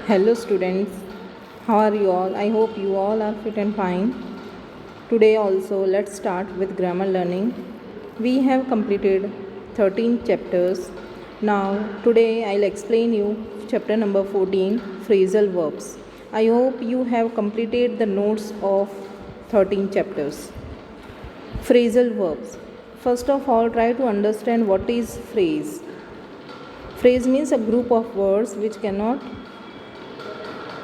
Hello students, how are you all? I hope you all are fit and fine. Today also let's start with grammar learning. We have completed 13 chapters. Now today I'll explain you chapter number 14, phrasal verbs. I hope you have completed the notes of 13 chapters. Phrasal verbs. First of all, try to understand what is phrase. Phrase means a group of words which cannot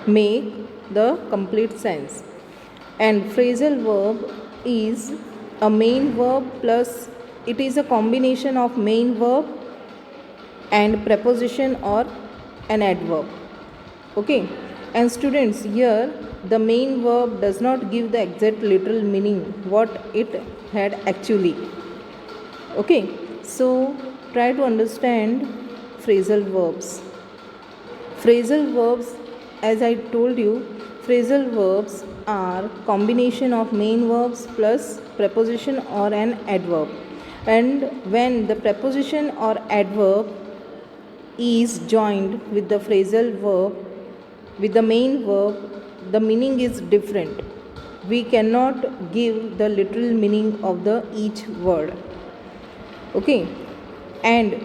make the complete sense. And phrasal verb is a main verb plus it is a combination of main verb and preposition or an adverb. Okay, and students, here the main verb does not give the exact literal meaning what it had actually. Okay, so try to understand phrasal verbs. Phrasal verbs, as I told you, phrasal verbs are combination of main verbs plus preposition or an adverb. And when the preposition or adverb is joined with the phrasal verb, with the main verb, the meaning is different. We cannot give the literal meaning of the each word. Okay, and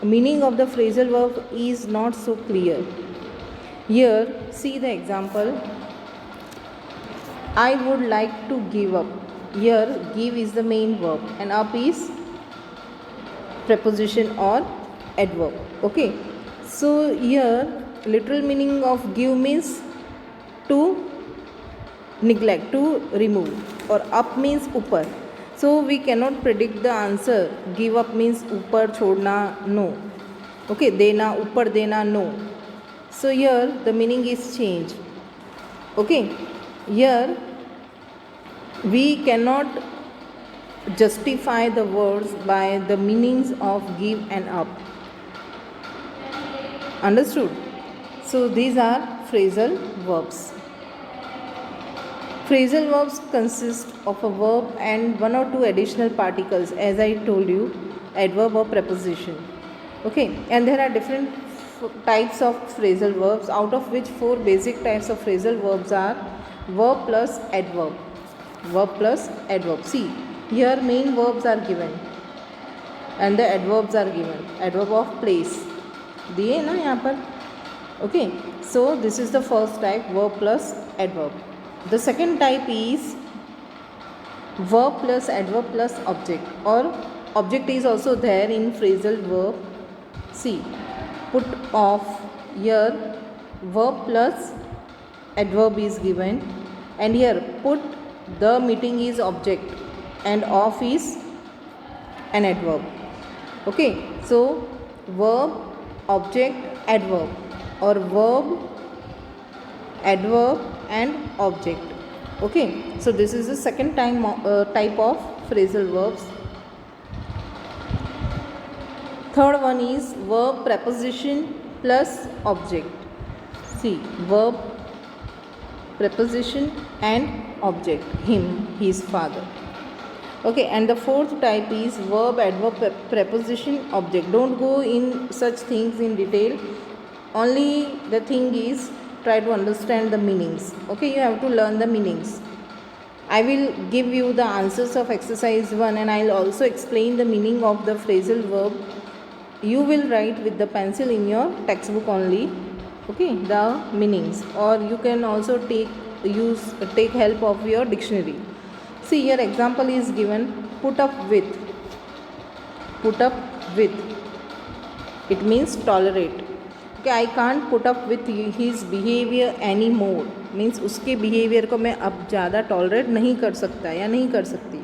meaning of the phrasal verb is not so clear. Here, see the example. I would like to give up. Here, give is the main verb and up is preposition or adverb. Okay. So, here, literal meaning of give means to neglect, to remove, or up means upar. So, we cannot predict the answer. Give up means upar chodna, no. Okay, dena, upar dena, no. So here the meaning is changed. Okay, here we cannot justify the words by the meanings of give and up. Understood? So these are phrasal verbs. Phrasal verbs consist of a verb and one or two additional particles, as I told you, adverb or preposition. Okay, and there are different types of phrasal verbs, out of which 4 basic types of phrasal verbs are verb plus adverb. Verb plus adverb. See, here main verbs are given and the adverbs are given. Adverb of place दिए ना यहाँ पर. Okay, so this is the first type, verb plus adverb. The second type is verb plus adverb plus object, or object is also there in phrasal verb. See, put off, here verb plus adverb is given, and here put the meeting is object and off is an adverb. Okay, so verb, object, adverb, or verb, adverb and object. Okay, so this is the second type of phrasal verbs. Third one is verb, preposition plus object. See, verb, preposition and object. Him, his father. Okay, and the fourth type is verb, adverb, preposition, object. Don't go in such things in detail. Only the thing is try to understand the meanings. Okay, you have to learn the meanings. I will give you the answers of exercise 1 and I will also explain the meaning of the phrasal verb. You will write with the pencil in your textbook only, okay, the meanings, or you can also take help of your dictionary. See, here example is given, put up with. Put up with, it means tolerate. Okay, I can't put up with his behavior anymore, means उसके behavior को मैं अब ज़्यादा tolerate नहीं कर सकता या नहीं कर सकती.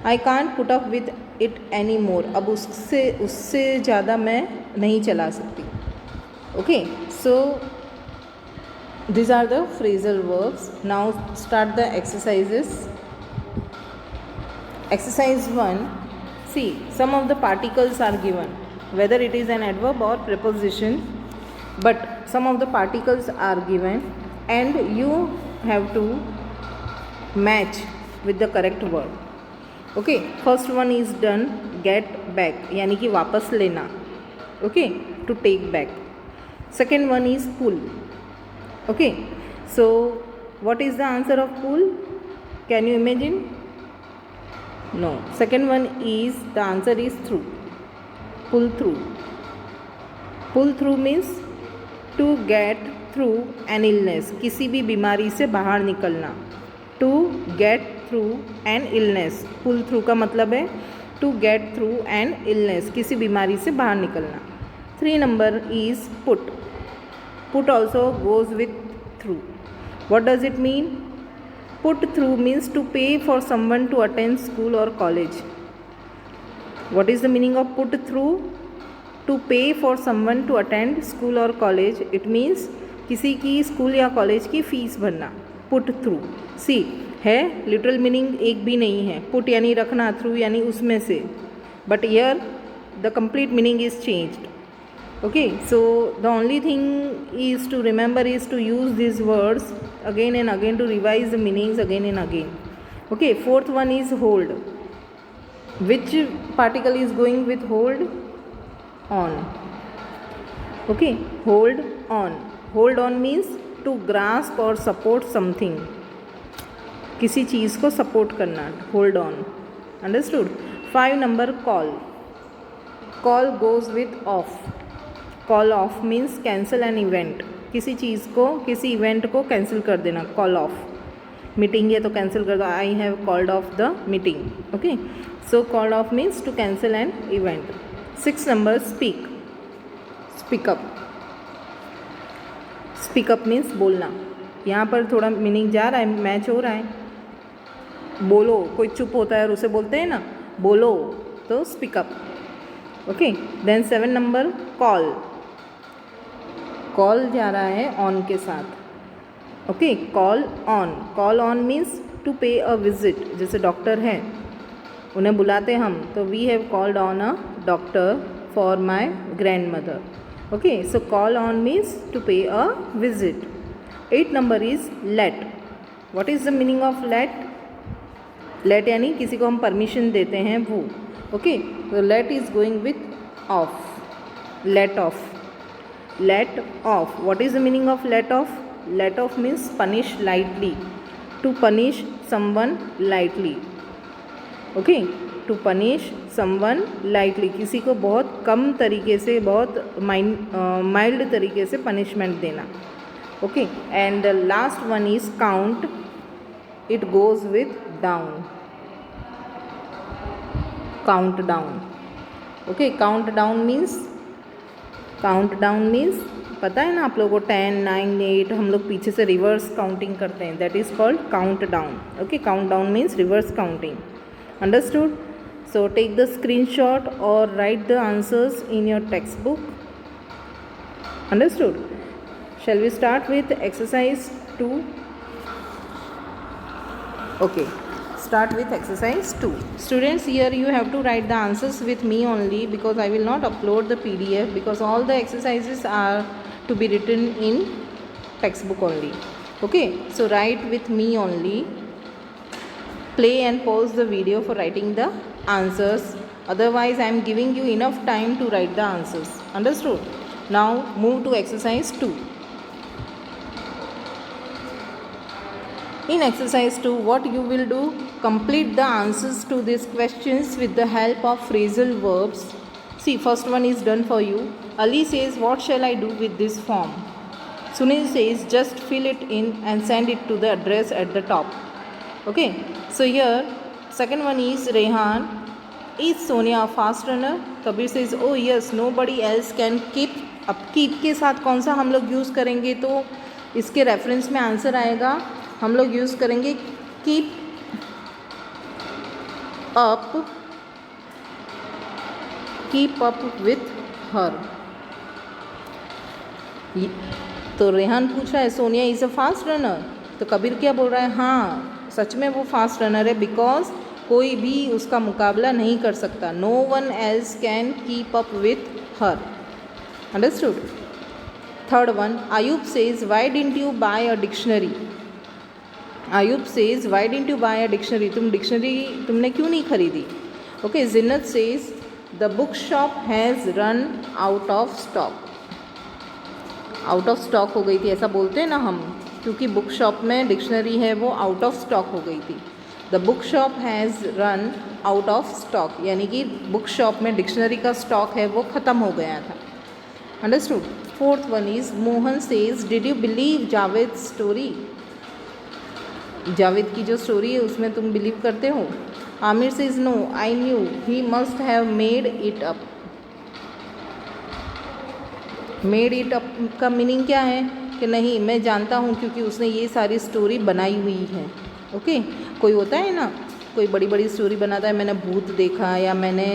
I can't put up with it anymore, अब उससे ज़्यादा मैं नहीं चला सकती. Okay, so these are the phrasal verbs. Now start the exercises. Exercise 1. See, some of the particles are given, whether it is an adverb or preposition, but some of the particles are given and you have to match with the correct word. Okay, first one is done, get back, यानी कि वापस लेना. Okay, to take back. Second one is pull. Okay, so what is the answer of pull? Can you imagine? No. Second one is, the answer is through. Pull through. Pull through means to get through an illness. किसी भी बीमारी से बाहर निकलना. To get through an illness. Pull through का मतलब है to get through an illness. किसी बीमारी से बाहर निकलना. 3 number is put. Put also goes with through. What does it mean? Put through means to pay for someone to attend school or college. What is the meaning of put through? To pay for someone to attend school or college. It means किसी की school या college की fees भरना. Put through. See, है literal meaning एक भी नहीं है. Put यानी रखना, through यानी उसमें से. But here the complete meaning is changed. Okay, so the only thing is to remember is to use these words again and again to revise the meanings again and again. Okay, fourth one is hold. Which particle is going with hold? On. Okay, hold on. Hold on means to grasp or support something. किसी चीज़ को support करना. Hold on. Understood? 5 number call. Call goes with off. Call of means cancel an event. किसी चीज़ को, किसी event को cancel कर देना. Call of. Meeting है तो कैंसिल कर दो. I have called off the meeting. Okay, so called off means to cancel an event. 6 number speak. Speak up. Speak up means बोलना. यहाँ पर थोड़ा मीनिंग जा रहा है, मैच हो रहा है. बोलो, कोई चुप होता है और उसे बोलते हैं ना बोलो, तो speak up. Okay, then 7 number call. Call जा रहा है ऑन के साथ. Okay, call on. Call on means to pay a visit. जैसे डॉक्टर हैं, उन्हें बुलाते हम, तो we have called on a doctor for my grandmother. Okay, so call on means to pay a visit. 8 number is let. What is the meaning of let? Let यानी किसी को हम परमिशन देते हैं वो. ओके, तो let is going with off. Let off. let off. What is the meaning of let off? Let off means punish lightly. To punish someone lightly. Okay, to punish someone lightly. किसी को बहुत कम तरीके से, बहुत mild तरीके से punishment देना. Okay, and the last one is count. It goes with down. Count down. Okay, count down means, count down means पता है ना आप लोगों को, 10, 9, 8 हम लोग पीछे से रिवर्स काउंटिंग करते हैं. That is called count down. Okay, count down means reverse counting. Understood? So take the screenshot और write the answers in your textbook. Understood? Shall we start with exercise 2? Okay, start with exercise 2. Students, here you have to write the answers with me only, because I will not upload the PDF, because all the exercises are to be written in textbook only. Okay, so write with me only. Play and pause the video for writing the answers. Otherwise I am giving you enough time to write the answers. Understood? Now move to exercise 2. In exercise 2, what you will do? Complete the answers to these questions with the help of phrasal verbs. See, first one is done for you. Ali says, what shall I do with this form? Sunil says, just fill it in and send it to the address at the top. Okay, so here second one is Rehan, is Sonia a fast runner? Kabir says, oh yes, nobody else can keep up. Keep के साथ कौन सा हम लोग use करेंगे? तो इसके reference में आंसर आएगा, हम लोग यूज़ करेंगे keep up. Keep up with हर. तो रेहान पूछ रहा है Sonia is a fast runner, तो कबीर क्या बोल रहा है? हाँ, सच में वो फास्ट रनर है, बिकॉज कोई भी उसका मुकाबला नहीं कर सकता. No one else can keep up with her. Understood? Third one, Ayub says why didn't you buy a dictionary? Ayub says why didn't you buy a dictionary? तुम डिक्शनरी तुमने क्यों नहीं खरीदी? Okay, Jinnat says the book shop has run out of stock. Out of stock हो गई थी, ऐसा बोलते हैं ना हम, क्योंकि बुक शॉप में डिक्शनरी है वो आउट ऑफ स्टॉक हो गई थी। The book shop has run out of stock, यानी कि बुक शॉप में डिक्शनरी का स्टॉक है वो ख़त्म हो गया था। Understood. Fourth one is Mohan says did you believe Javed story, Javed की जो स्टोरी है उसमें तुम बिलीव करते हो। Aamir says no I knew he must have made it up. Made it up का मीनिंग क्या है कि नहीं, मैं जानता हूँ क्योंकि उसने ये सारी स्टोरी बनाई हुई है। ओके, कोई होता है ना, कोई बड़ी बड़ी स्टोरी बनाता है, मैंने भूत देखा, या मैंने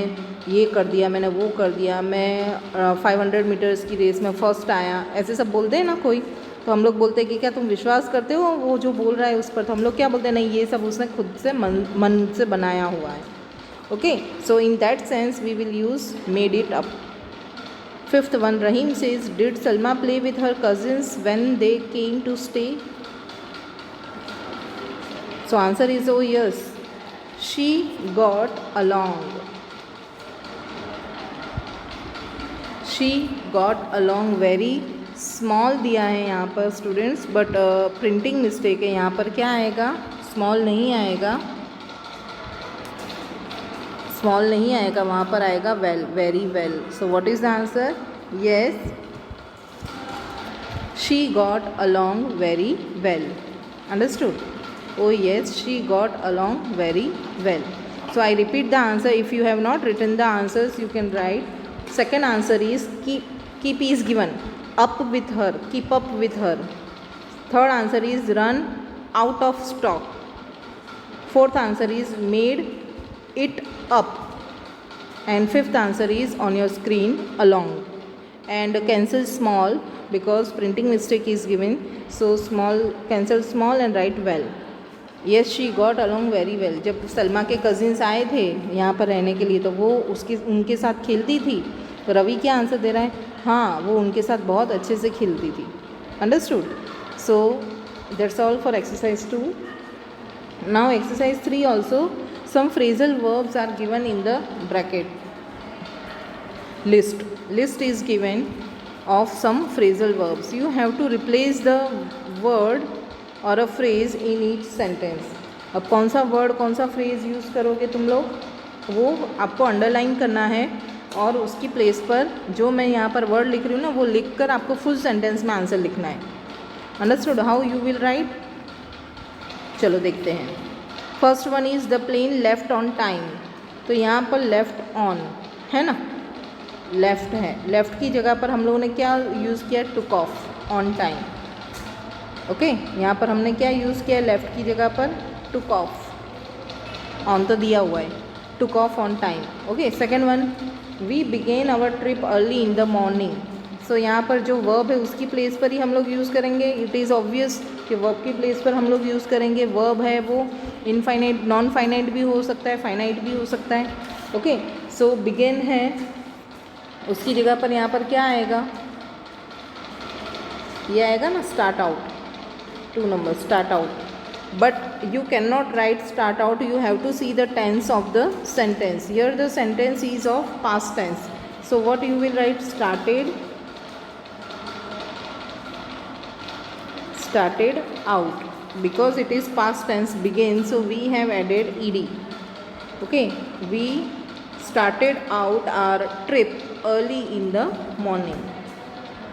ये कर दिया, मैंने वो कर दिया, मैं 500 मीटर्स की रेस में फर्स्ट आया, ऐसे सब बोलते हैं ना कोई। तो हम लोग बोलते हैं कि क्या तुम विश्वास करते हो वो जो बोल रहा है उस पर। तो हम लोग क्या बोलते हैं, नहीं ये सब उसने खुद से मन से बनाया हुआ है। Okay, so in that sense we will use made it up. Fifth one, Rahim says, did Salma play with her cousins when they came to stay? So answer is oh yes, she got along. She got along very small दिया है यहाँ पर students, but printing mistake है, यहाँ पर क्या आएगा, small नहीं आएगा, स्मॉल नहीं आएगा, वहाँ पर आएगा well, very well. So what is the answer? Yes, she got along very well. Understood? Oh yes, she got along very well. So I repeat the answer. If you have not written the answers you can write. Second answer is keep is given, up with her, keep up with her. Third answer is run out of stock. Fourth answer is made it up, and fifth answer is on your screen along. And cancel small because printing mistake is given, so small, cancel small and write well. Yes, she got along very well. जब सलमा के cousins आए थे यहाँ पर रहने के लिए तो वो उनके साथ खेलती थी। तो रवि क्या आंसर दे रहा है? हाँ, वो उनके साथ बहुत अच्छे से खेलती थी। Understood? So that's all for exercise 2. Now exercise 3 also, some phrasal verbs are given in the bracket. List is given of some phrasal verbs. You have to replace the word or a phrase in each sentence. अब कौन सा word कौन सा phrase use करोगे तुम लोग, वो आपको अंडरलाइन करना है, और उसकी प्लेस पर जो मैं यहाँ पर वर्ड लिख रही हूँ ना वो लिख कर आपको फुल सेंटेंस में आंसर लिखना है. Understood how you will write? चलो देखते हैं. First one is the plane left on time. तो यहाँ पर लेफ्ट ऑन है ना, लेफ्ट है, लेफ्ट की जगह पर हम लोगों ने क्या यूज़ किया? टुक ऑफ ऑन टाइम. ओके, यहाँ पर हमने क्या यूज़ किया? लेफ्ट की जगह पर टुक ऑफ, ऑन तो दिया हुआ है, took off on time. Okay, second one, we began our trip early in the morning. So यहाँ पर जो वर्ब है उसकी प्लेस पर ही हम लोग यूज़ करेंगे. इट इज़ ऑब्वियस कि वर्ब की प्लेस पर हम लोग यूज़ करेंगे. वर्ब है वो इनफाइनाइट, नॉन फाइनाइट भी हो सकता है, फाइनाइट भी हो सकता है. ओके, सो बिगेन है, उसकी जगह पर यहाँ पर क्या आएगा? ये आएगा ना start out. 2 number start out. But you cannot write start out, you have to see the tense of the sentence. Here the sentence is of past tense. So what you will write? Started out, because it is past tense begin, so we have added ed. Okay, we started out our trip early in the morning.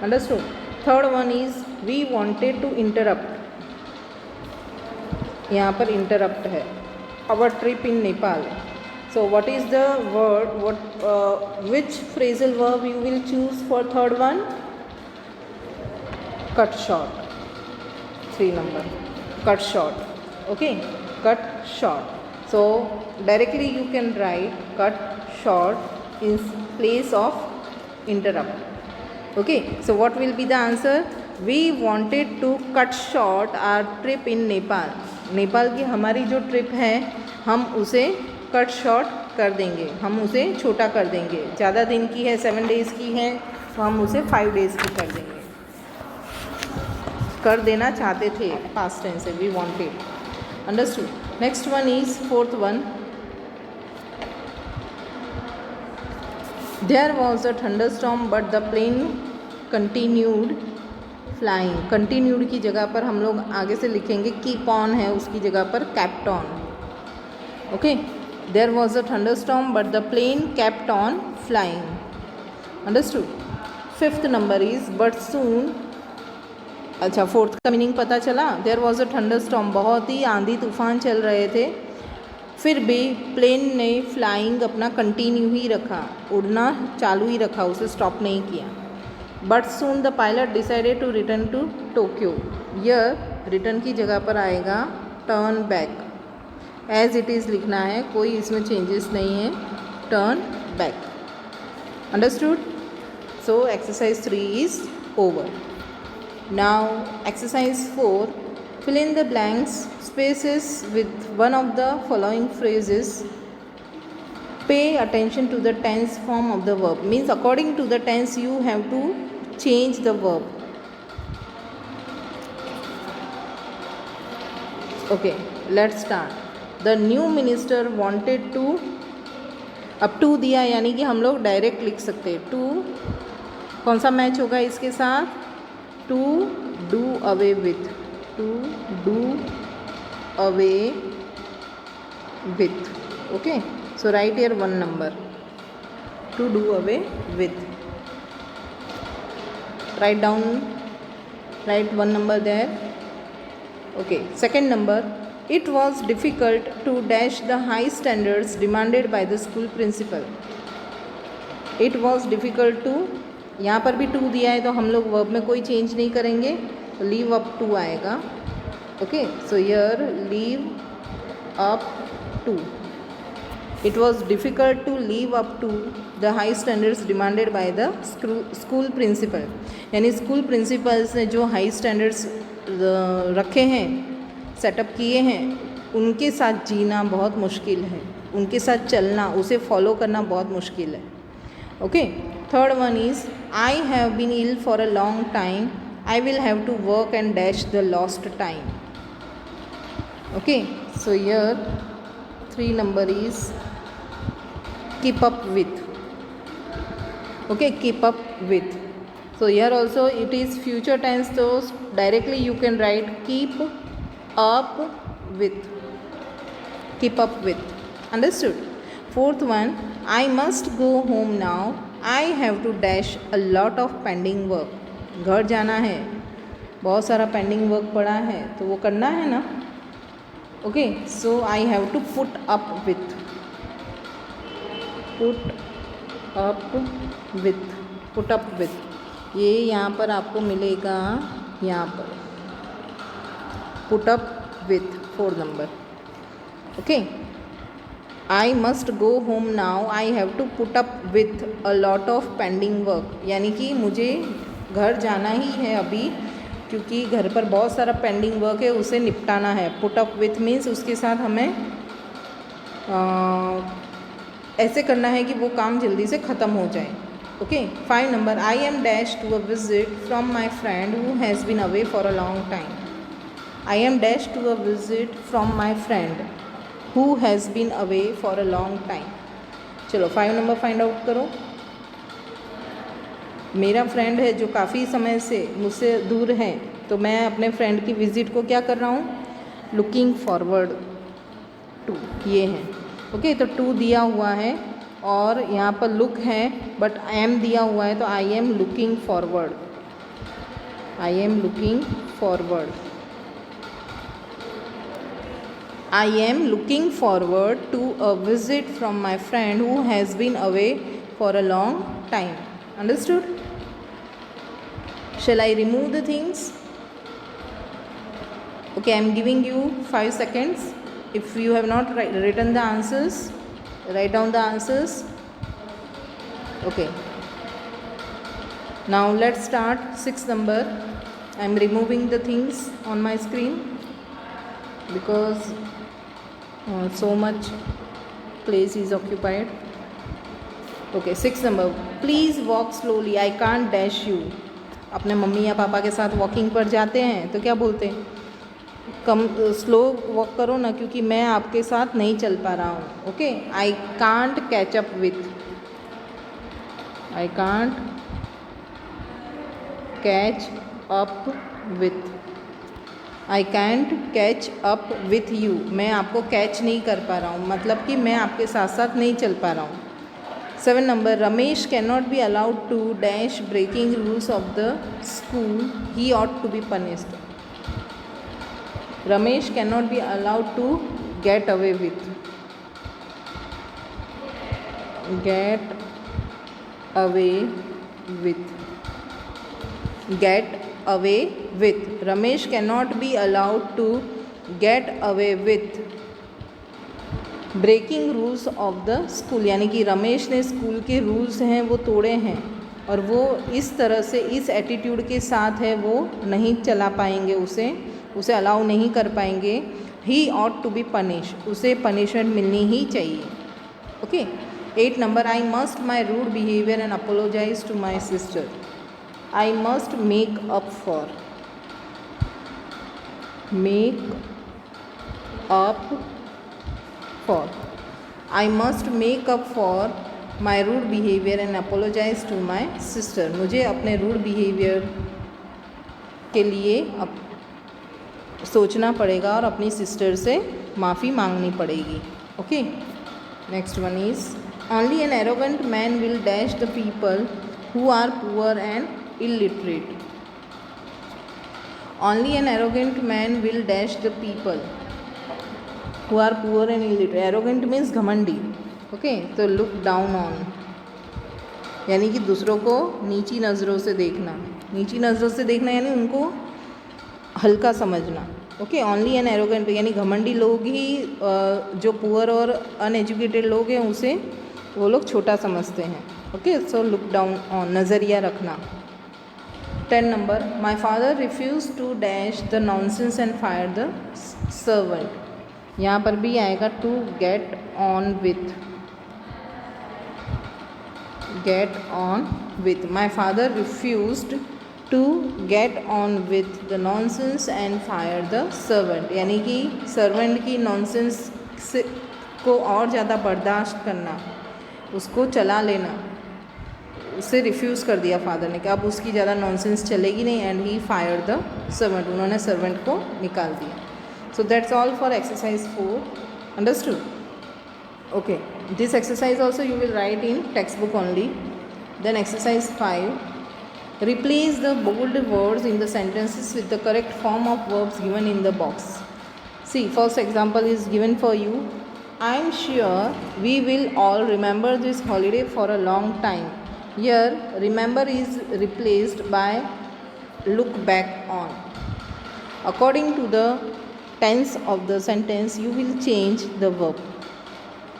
Understood? Third one is we wanted to interrupt. यहाँ पर interrupt है. Our trip in Nepal. So what is the word, which phrasal verb you will choose for third one? Cut short. 3 number cut short. Okay, cut short. So directly you can write cut short in place of interrupt. Okay, so what will be the answer? We wanted to cut short our trip in Nepal. Nepal की हमारी जो trip है हम उसे cut short कर देंगे, हम उसे छोटा कर देंगे. ज़्यादा दिन की है, 7 डेज़ की है, तो हम उसे 5 डेज़ की कर देंगे. कर देना चाहते थे, पास्ट टेंस है, we wanted. Understood? Next one is fourth one. There was a thunderstorm but the plane continued flying. Continued की जगह पर हम लोग आगे से लिखेंगे कीप ऑन है, उसकी जगह पर kept on. Okay, there was a thunderstorm but the plane kept on flying. Understood. Fifth number is but soon. अच्छा, फोर्थ का मीनिंग पता चला। देयर वॉज अ थंडरस्टॉर्म, बहुत ही आंधी तूफान चल रहे थे, फिर भी प्लेन ने फ्लाइंग अपना कंटिन्यू ही रखा, उड़ना चालू ही रखा, उसे स्टॉप नहीं किया। But soon the pilot decided to return to Tokyo. यह रिटर्न की जगह पर आएगा turn back. As it is लिखना है, कोई इसमें चेंजेस नहीं है, turn back. Understood. So exercise 3 is over. Now exercise 4, fill in the blanks spaces with one of the following phrases. Pay attention to the tense form of the verb. Means according to the tense you have to change the verb. Okay, let's start. The new minister wanted to, अब to दिया यानी कि हम लोग direct लिख सकते हैं। To कौन सा मैच होगा इसके साथ? To do away with, to do away with. Okay, so write here one number, to do away with. Write down, write one number there. Okay, second number, it was difficult to dash the high standards demanded by the school principal. It was difficult to, यहाँ पर भी to दिया है तो हम लोग verb में कोई चेंज नहीं करेंगे, तो लीव अप टू आएगा। Okay, so here live up to. It was difficult to live up to the high standards demanded by the school principal. यानी स्कूल प्रिंसिपल्स ने जो हाई स्टैंडर्ड्स रखे हैं, सेटअप किए हैं, उनके साथ जीना बहुत मुश्किल है, उनके साथ चलना, उसे फॉलो करना बहुत मुश्किल है। Okay, third one is I have been ill for a long time, I will have to work and dash the lost time. Okay, so here three number is keep up with. Okay, keep up with. So here also it is future tense, so directly you can write keep up with, keep up with. Understood. Fourth one, I must go home now, I have to dash a lot of pending work. घर जाना है, बहुत सारा pending work पड़ा है तो वो करना है ना। Okay, so I have to put up with, put up with, put up with. ये यहाँ पर आपको मिलेगा, यहाँ पर put up with, 4 number. Okay, I must go home now, I have to put up with a lot of pending work. यानी कि मुझे घर जाना ही है अभी, क्योंकि घर पर बहुत सारा पेंडिंग वर्क है, उसे निपटाना है। पुट अप विथ मीन्स उसके साथ हमें ऐसे करना है कि वो काम जल्दी से ख़त्म हो जाए। Okay, 5 number, I am dash to a visit from my friend who has been away for a long time. I am dash to a visit from my friend who has been away for a long time. चलो 5 number find out करो। मेरा friend है जो काफ़ी समय से मुझसे दूर है, तो मैं अपने फ्रेंड की विज़िट को क्या कर रहा हूँ? लुकिंग फॉरवर्ड टू, ये है। ओके, तो टू दिया हुआ है और यहाँ पर लुक है, बट एम दिया हुआ है, तो I am looking forward, I am looking forward, I am looking forward to a visit from my friend who has been away for a long time. Understood? Shall I remove the things? Okay, I am giving you 5 seconds. If you have not written the answers, write down the answers. Okay. Now let's start 6th number. I am removing the things on my screen because so much place is occupied. Okay, 6th number. Please walk slowly. I can't dash you. अपने mummy या पापा के साथ walking पर जाते हैं तो क्या बोलते हैं? कम स्लो वॉक करो ना, क्योंकि मैं आपके साथ नहीं चल पा रहा हूँ। Okay, I can't catch up with, I can't catch up with, I can't catch up with you, मैं आपको कैच नहीं कर पा रहा हूँ, मतलब कि मैं आपके साथ साथ नहीं चल पा रहा हूँ. 7 number, Ramesh can not be allowed to dash breaking rules of the school, he ought to be punished. Ramesh can not be allowed to get away with, get away with, get away with, Ramesh can not be allowed to get away with breaking rules of the school, यानी कि रमेश ने school के rules हैं वो तोड़े हैं और वो इस तरह से इस एटीट्यूड के साथ है वो नहीं चला पाएंगे, उसे अलाउ नहीं कर पाएंगे. He ought to be punish, उसे पनिशमेंट मिलनी ही चाहिए. Okay. 8 number, I must my rude behaviour and apologise to my sister, I must make up for, make up for, I must make up for my rude behaviour and apologise to my sister, मुझे अपने rude behaviour के लिए सोचना पड़ेगा और अपनी sister से माफ़ी मांगनी पड़ेगी. Okay. Next one is, only an arrogant man will dash the people who are poor and illiterate, only an arrogant man will dash the people who are poor and illiterate. Arrogant means घमंडी. Okay. तो look down on, यानी कि दूसरों को नीची नज़रों से देखना, नीची नज़रों से देखना यानी उनको हल्का समझना. ओके. ओनली एन एरोगेंट यानी घमंडी लोग ही जो पुअर और अनएजुकेटेड लोग हैं उसे वो लोग छोटा समझते हैं. Okay. So look down on, नज़रिया रखना. 10 number, my father refuse to dash the nonsense and fire the servant, यहाँ पर भी आएगा to get on with, get on with. My father refused to get on with the nonsense and fire the servant, यानी कि servant की nonsense को और ज़्यादा बर्दाश्त करना, उसको चला लेना, उसे रिफ्यूज़ कर दिया फादर ने कि अब उसकी ज़्यादा नॉनसेंस चलेगी नहीं. And he fire the servant, उन्होंने सर्वेंट को निकाल दिया. So that's all for exercise 4. Understood? Okay. This exercise also you will write in text book only. Then exercise 5, replace the bold words in the sentences with the correct form of verbs given in the box. See, first example is given for you. I am sure we will all remember this holiday for a long time. Here, remember is replaced by look back on. According to the tense of the sentence, you will change the verb.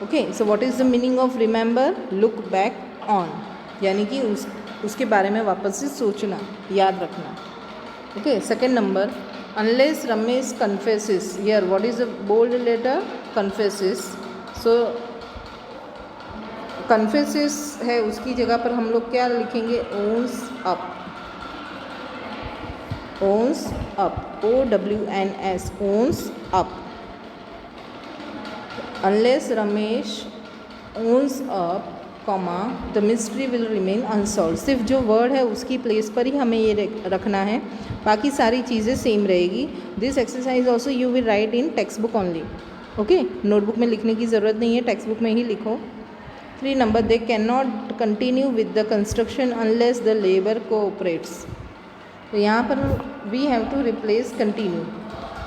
Okay, so what is the meaning of remember? Look back on, यानी कि उसके बारे में वापस से सोचना, याद रखना. Okay. Second number, unless Ramesh confesses, here what is the bold letter? Confesses. So confesses है, उसकी जगह पर हम लोग क्या लिखेंगे? Owns up, owns up, OWNS, owns up. Unless Ramesh owns up, the mystery will remain unsolved. सिर्फ जो वर्ड है उसकी प्लेस पर ही हमें ये रखना है, बाकी सारी चीज़ें सेम रहेगी. This exercise also you will write in text book only. Okay. Notebook में लिखने की ज़रूरत नहीं है, टेक्स्ट बुक में ही लिखो. 3 number, they can not continue with the construction unless the labour cooperates. तो यहाँ पर we have to replace continue.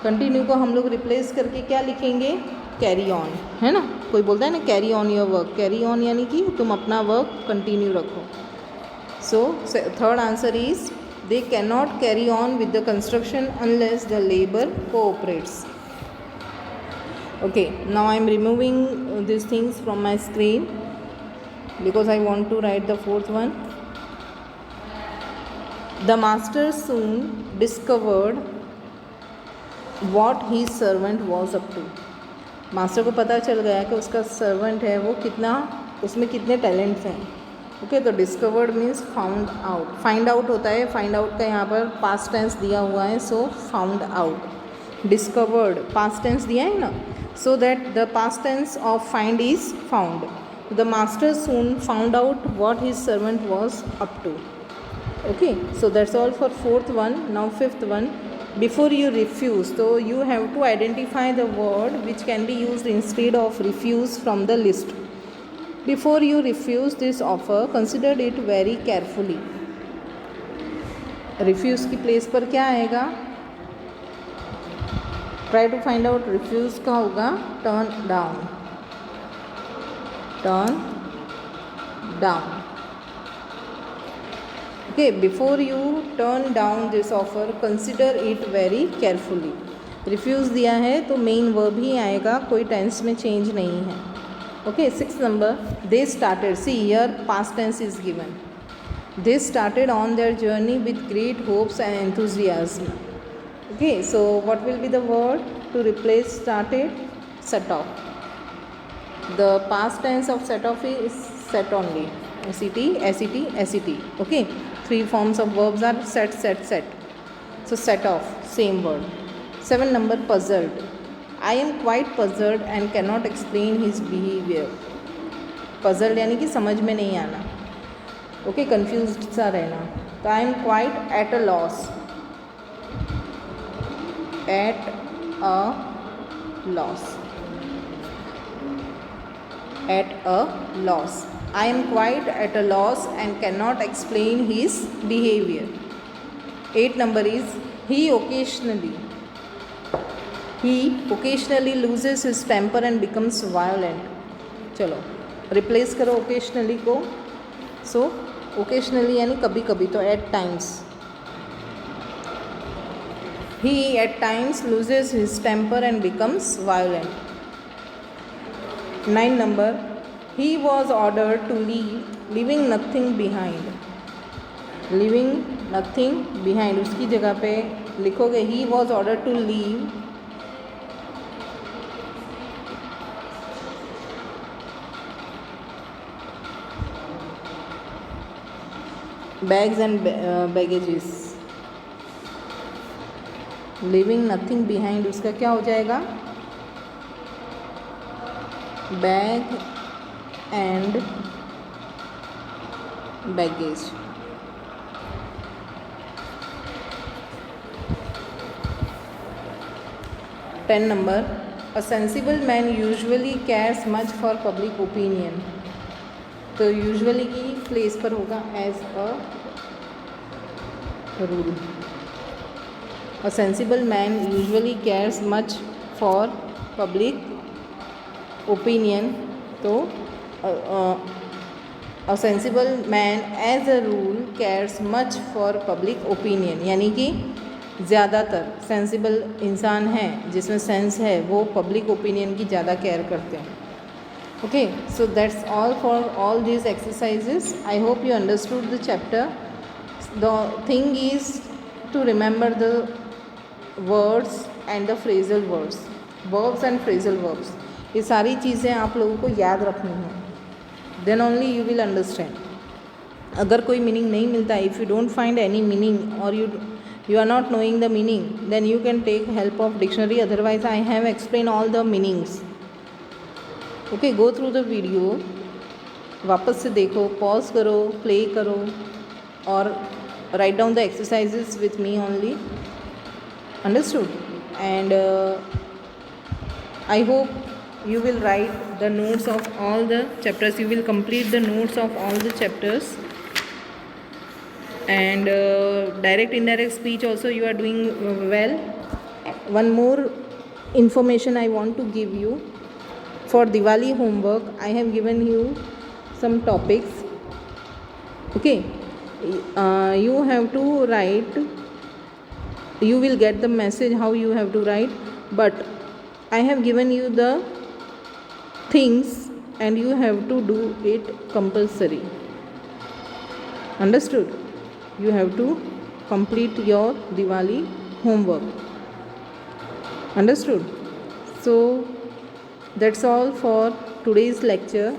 Continue को हम लोग रिप्लेस करके क्या लिखेंगे? कैरी ऑन, है ना. कोई बोलता है ना carry on your work, carry on यानी कि तुम अपना वर्क कंटिन्यू रखो. So third answer is they can not carry on with the construction unless the labour cooperates. Okay. Now I am removing this things from my screen because I want to write the fourth one. The master soon discovered what he servant was up to. Master को पता चल गया कि उसका servant है वो कितना, उसमें कितने टैलेंट्स हैं. ओके. तो discovered means found out. Find out होता है, फाइंड आउट का यहाँ पर पास्ट टेंस दिया हुआ है, so found out. Discovered past tense दिया है ना, so that the past tense of find is found. The master soon found out what his servant was up to. Okay, so that's all for fourth one. Now fifth one. Before you refuse, so you have to identify the word which can be used instead of refuse from the list. Before you refuse this offer, consider it very carefully. Refuse की place पर क्या आएगा? Try to find out. refuse का होगा turn down. Turn down. Okay, before you turn down this offer, consider it very carefully. Refuse दिया है तो main verb ही आएगा, कोई टेंस में चेंज नहीं है. Okay, 6th number. They started. See here, past tense is given. They started on their journey with great hopes and enthusiasm. Okay, so what will be the word to replace started? Set off. The past tense of set off is set only. set. Okay, 3 forms of verbs are set. So set off, same word. 7 number, puzzled. I am quite puzzled and cannot explain his behavior. Puzzled यानी कि समझ में नहीं आना. Okay, confused सा रहना. तो I am quite at a loss. At a loss. At a loss. I am quite at a loss and cannot explain his behavior. 8 number is he occasionally loses his temper and becomes violent. चलो replace करो occasionally को. So occasionally यानी कभी कभी, तो at times. He at times loses his temper and becomes violent. 9 number, he was ordered to leave, leaving nothing behind. Leaving nothing behind, उसकी जगह पे लिखोगे he was ordered to leave bags and baggages. Leaving nothing behind उसका क्या हो जाएगा? Bag and baggage. Ten number, a sensible man usually cares much for public opinion. तो usually की प्लेस पर होगा as a rule. A sensible man usually cares much for public opinion. तो a sensible man as a rule cares much for public opinion, यानी कि ज़्यादातर sensible इंसान हैं जिसमें सेंस है वो पब्लिक ओपिनियन की ज़्यादा केयर करते हैं. Okay, so that's all for all these exercises. I hope you understood the chapter. The thing is to remember the words and the phrasal words, verbs and phrasal verbs. ये सारी चीज़ें आप लोगों को याद रखनी है. Then only you will understand. अगर कोई मीनिंग नहीं मिलता, if you don't find any meaning or you are not knowing the meaning, then you can take help of dictionary. Otherwise I have explained all the meanings. Okay, go through the video. वापस से देखो, pause करो, play करो और write down the exercises with me only. Understood? And I hope you will write the notes of all the chapters. You will complete the notes of all the chapters. And direct indirect speech also you are doing well. One more information I want to give you. For Diwali homework I have given you some topics. Okay, you have to write. You will get the message how you have to write, but I have given you the things and you have to do it compulsory. Understood? You have to complete your Diwali homework. Understood? So that's all for today's lecture.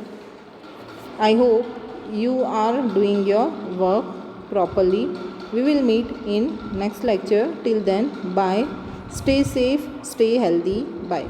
I hope you are doing your work properly. We will meet in next lecture. Till then, bye. Stay safe, stay healthy. Bye.